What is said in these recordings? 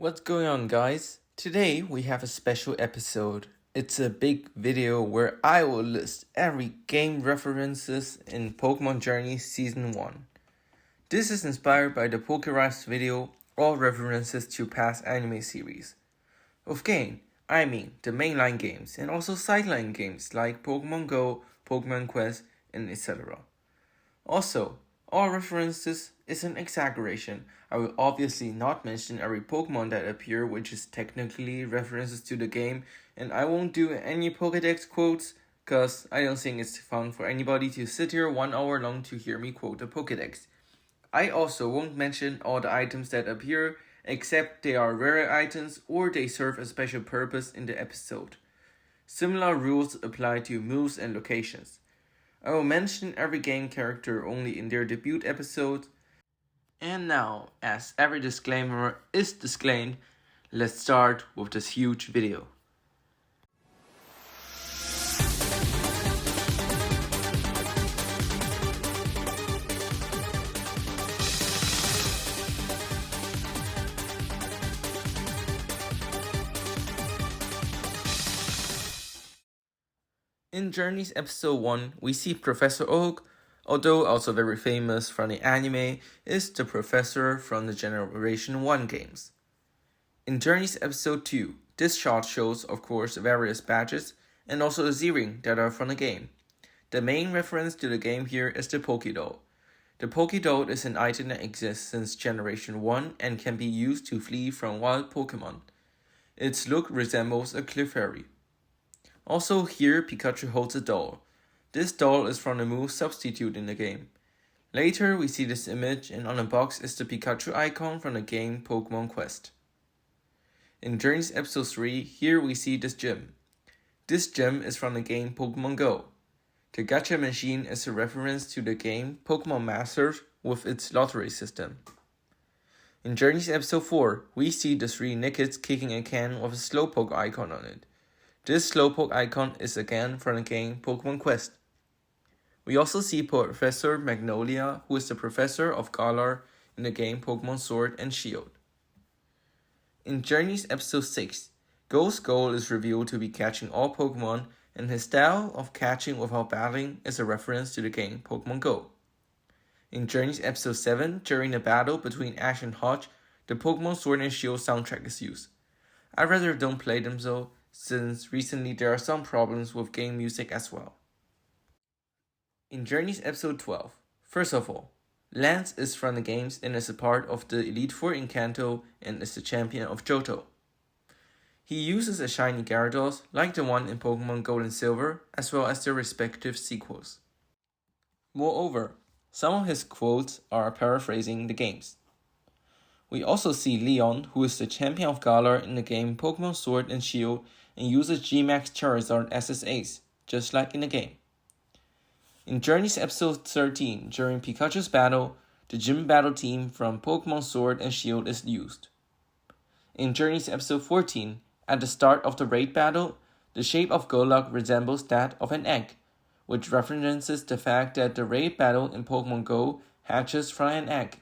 What's going on, guys? Today we have a special episode. It's a big video where I will list every game references in Pokémon Journeys Season 1. This is inspired by the Pokerest video, all references to past anime series. Of game, I mean the mainline games and also sideline games like Pokémon GO, Pokémon Quest, and etc. Also, all references is an exaggeration. I will obviously not mention every Pokemon that appear, which is technically references to the game, and I won't do any Pokédex quotes, cause I don't think it's fun for anybody to sit here 1 hour long to hear me quote a Pokédex. I also won't mention all the items that appear, except they are rare items or they serve a special purpose in the episode. Similar rules apply to moves and locations. I will mention every game character only in their debut episode. And now, as every disclaimer is disclaimed, let's start with this huge video. In Journeys episode 1, we see Professor Oak, although also very famous from the anime, is the professor from the Generation 1 games. In Journeys episode 2, this shot shows of course various badges and also a Z-ring that are from the game. The main reference to the game here is the Pokédoll. The Pokédoll is an item that exists since Generation 1 and can be used to flee from wild Pokémon. Its look resembles a Clefairy. Also here Pikachu holds a doll. This doll is from the move Substitute in the game. Later we see this image and on the box is the Pikachu icon from the game Pokémon Quest. In Journeys episode 3, here we see this gym. This gym is from the game Pokémon GO. The gacha machine is a reference to the game Pokémon Masters with its lottery system. In Journeys episode 4, we see the 3 Nickets kicking a can with a Slowpoke icon on it. This Slowpoke icon is again from the game Pokémon Quest. We also see Professor Magnolia, who is the professor of Galar in the game Pokémon Sword and Shield. In Journeys episode 6, Go's goal is revealed to be catching all Pokémon, and his style of catching without battling is a reference to the game Pokémon GO. In Journeys episode 7, during the battle between Ash and Hodge, the Pokémon Sword and Shield soundtrack is used. I rather don't play them though, since recently there are some problems with game music as well. In Journeys episode 12, first of all, Lance is from the games and is a part of the Elite Four in Kanto and is the champion of Johto. He uses a shiny Gyarados like the one in Pokémon Gold and Silver, as well as their respective sequels. Moreover, some of his quotes are paraphrasing the games. We also see Leon, who is the champion of Galar in the game Pokémon Sword and Shield and uses G-Max Charizard as his ace, just like in the game. In Journeys episode 13, during Pikachu's battle, the gym battle team from Pokémon Sword and Shield is used. In Journeys episode 14, at the start of the raid battle, the shape of Golok resembles that of an egg, which references the fact that the raid battle in Pokémon GO hatches from an egg.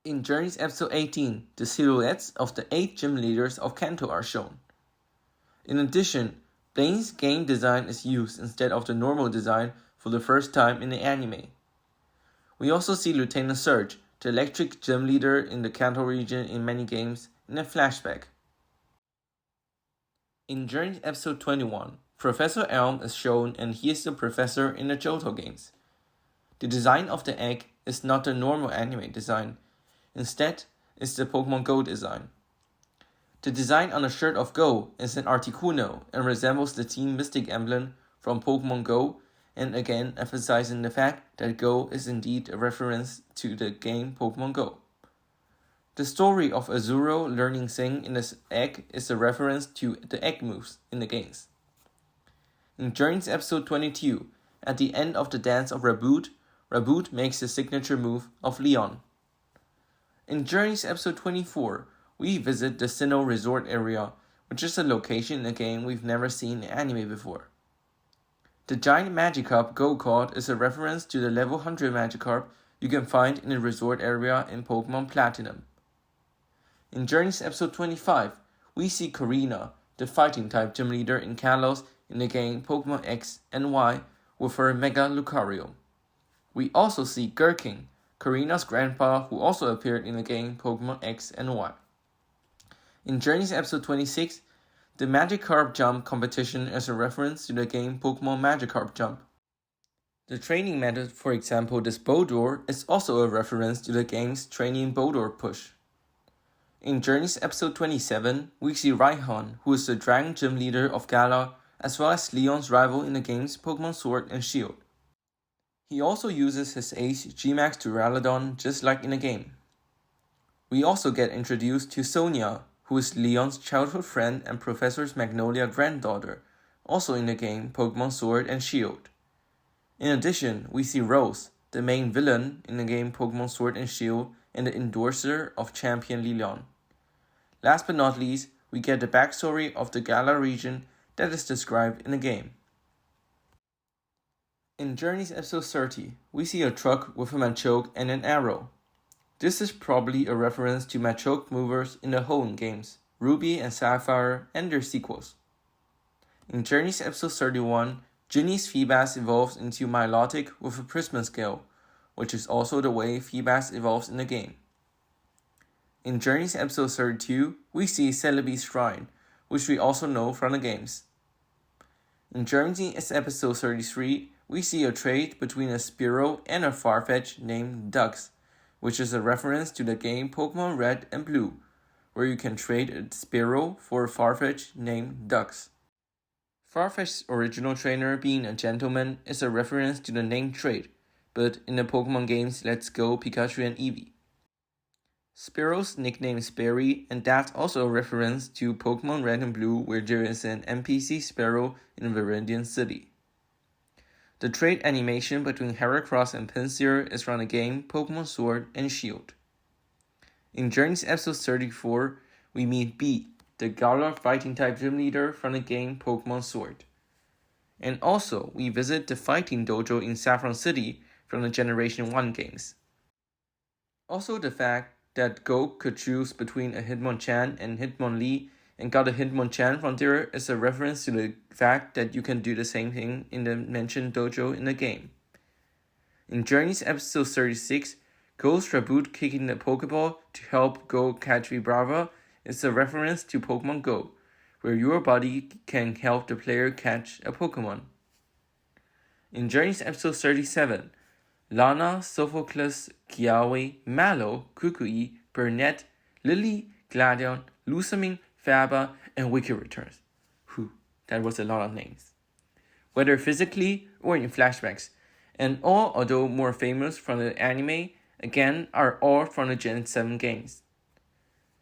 In Journeys episode 18, the silhouettes of the 8 gym leaders of Kanto are shown. In addition, Blaine's game design is used instead of the normal design for the first time in the anime. We also see Lieutenant Surge, the electric gym leader in the Kanto region in many games, in a flashback. In Journeys episode 21, Professor Elm is shown and he is the professor in the Johto games. The design of the egg is not the normal anime design, instead it's the Pokemon GO design. The design on the shirt of Go is an Articuno and resembles the Team Mystic emblem from Pokémon GO, and again emphasizing the fact that Go is indeed a reference to the game Pokémon GO. The story of Azuro learning Sing in this egg is a reference to the egg moves in the games. In Journeys episode 22, at the end of the dance of Raboot, Raboot makes the signature move of Leon. In Journeys episode 24, we visit the Sinnoh Resort area, which is a location in a game we've never seen in anime before. The giant Magikarp go-kart is a reference to the level 100 Magikarp you can find in the resort area in Pokémon Platinum. In Journeys episode 25, we see Korinna, the fighting type gym leader in Kalos in the game Pokémon X and Y with her Mega Lucario. We also see Gherkin, Korinna's grandpa who also appeared in the game Pokémon X and Y. In Journeys episode 26, the Magikarp JUMP competition is a reference to the game Pokémon Magikarp JUMP. The training method, for example this Bowdor, is also a reference to the game's training Bowdor push. In Journeys episode 27, we see Raihan, who is the Dragon Gym leader of Galar, as well as Leon's rival in the game's Pokémon Sword and Shield. He also uses his ace Gmax Duraludon just like in the game. We also get introduced to Sonia, who is Leon's childhood friend and Professor Magnolia's granddaughter, also in the game Pokémon Sword and Shield. In addition, we see Rose, the main villain in the game Pokémon Sword and Shield and the endorser of Champion Leon. Last but not least, we get the backstory of the Galar region that is described in the game. In Journeys episode 30, we see a truck with a Machoke and an arrow. This is probably a reference to Machoke movers in the Hoenn games, Ruby and Sapphire and their sequels. In Journeys episode 31, Ginny's Feebas evolves into Milotic with a Prisma scale, which is also the way Feebas evolves in the game. In Journeys episode 32, we see Celebi's Shrine, which we also know from the games. In Journeys episode 33, we see a trade between a Spearow and a Farfetch named Dux, which is a reference to the game Pokémon Red and Blue, where you can trade a Spearow for a Farfetch named Dux. Farfetch's original trainer being a gentleman is a reference to the name trait, but in the Pokemon games Let's Go, Pikachu and Eevee. Spearow's nickname is Berry, and that's also a reference to Pokemon Red and Blue where there is an NPC Spearow in Viridian City. The trade animation between Heracross and Pinsir is from the game Pokémon Sword and Shield. In Journeys episode 34, we meet Bee, the Galar fighting type gym leader from the game Pokémon Sword. And also, we visit the fighting dojo in Saffron City from the Generation 1 games. Also the fact that Go could choose between a Hitmonchan and Hitmonlee and got a Hitmonchan from there is a reference to the fact that you can do the same thing in the mentioned dojo in the game. In Journeys episode 36, Go's Raboot kicking the Pokeball to help Go catch Vibrava is a reference to Pokemon Go, where your body can help the player catch a Pokemon. In Journeys episode 37, Lana, Sophocles, Kiawe, Mallow, Kukui, Burnett, Lily, Gladion, Lusamine, Faba, and Wiki returns. That was a lot of names. Whether physically or in flashbacks, and all, although more famous from the anime, again are all from the Gen 7 games.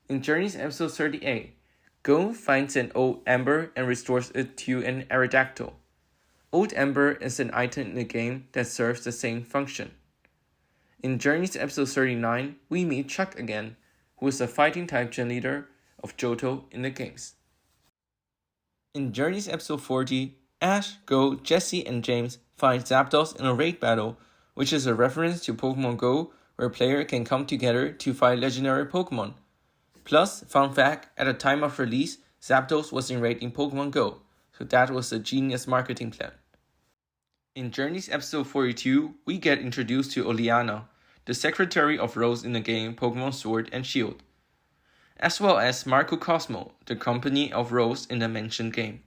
In Journeys episode 38, Go finds an old Ember and restores it to an Aerodactyl. Old Ember is an item in the game that serves the same function. In Journeys episode 39, we meet Chuck again, who is a fighting type gym leader of Johto in the games. In Journeys episode 40, Ash, Go, Jesse, and James fight Zapdos in a raid battle, which is a reference to Pokemon Go, where players can come together to fight legendary Pokemon. Plus, fun fact, at the time of release, Zapdos was in raid in Pokemon Go, so that was a genius marketing plan. In Journeys episode 42, we get introduced to Oleana, the secretary of Rose in the game Pokemon Sword and Shield, as well as Marco Cosmo, the company of Rose in the mentioned game.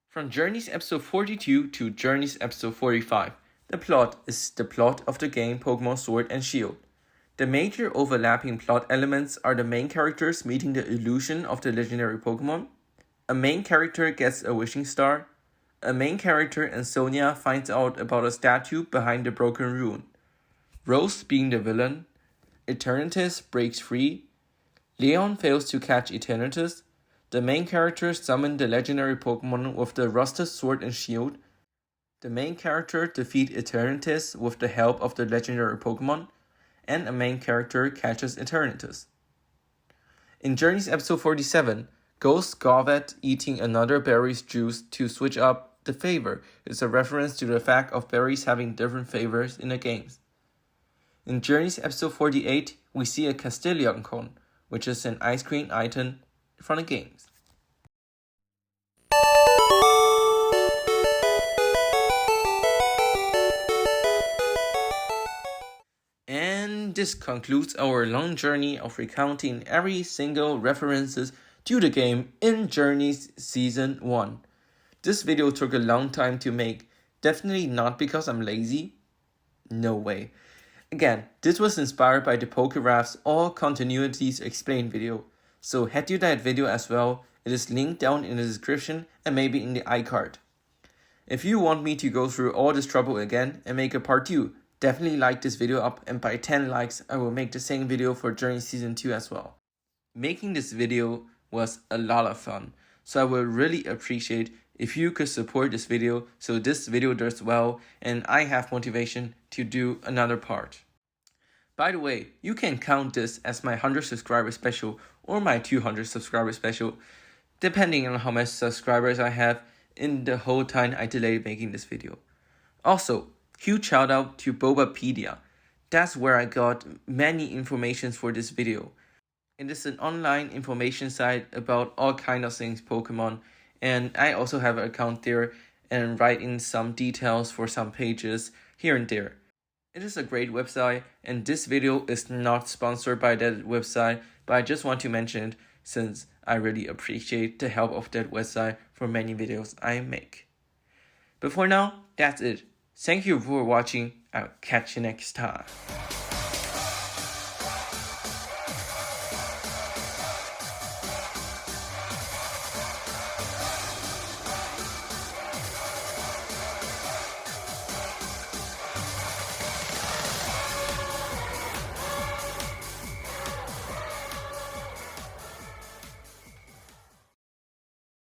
From Journeys episode 42 to Journeys episode 45, the plot is the plot of the game Pokemon Sword and Shield. The major overlapping plot elements are the main characters meeting the illusion of the legendary Pokemon, a main character gets a wishing star, a main character and Sonia finds out about a statue behind the broken rune, Rose being the villain, Eternatus breaks free, Leon fails to catch Eternatus, the main character summons the legendary Pokemon with the rusted sword and shield, the main character defeats Eternatus with the help of the legendary Pokemon, and a main character catches Eternatus. In Journeys episode 47, Ghost Govet eating another berry's juice to switch up the flavor is a reference to the fact of berries having different flavors in the games. In Journeys episode 48, we see a Castilian cone, which is an ice cream item from the games. And this concludes our long journey of recounting every single references to the game in Journeys Season 1. This video took a long time to make, definitely not because I'm lazy. No way. Again, this was inspired by the Pokéraph's All Continuities Explained video, so head to that video as well. It is linked down in the description and maybe in the iCard. If you want me to go through all this trouble again and make a part 2, definitely like this video up, and by 10 likes I will make the same video for Journey Season 2 as well. Making this video was a lot of fun, so I would really appreciate if you could support this video so this video does well and I have motivation to do another part. By the way, you can count this as my 100 subscriber special or my 200 subscriber special, depending on how many subscribers I have in the whole time I delayed making this video. Also, huge shout out to Bobapedia. That's where I got many informations for this video. It is an online information site about all kinds of things Pokemon, and I also have an account there and write in some details for some pages here and there. It is a great website, and this video is not sponsored by that website, but I just want to mention it since I really appreciate the help of that website for many videos I make. But for now, that's it. Thank you for watching. I'll catch you next time.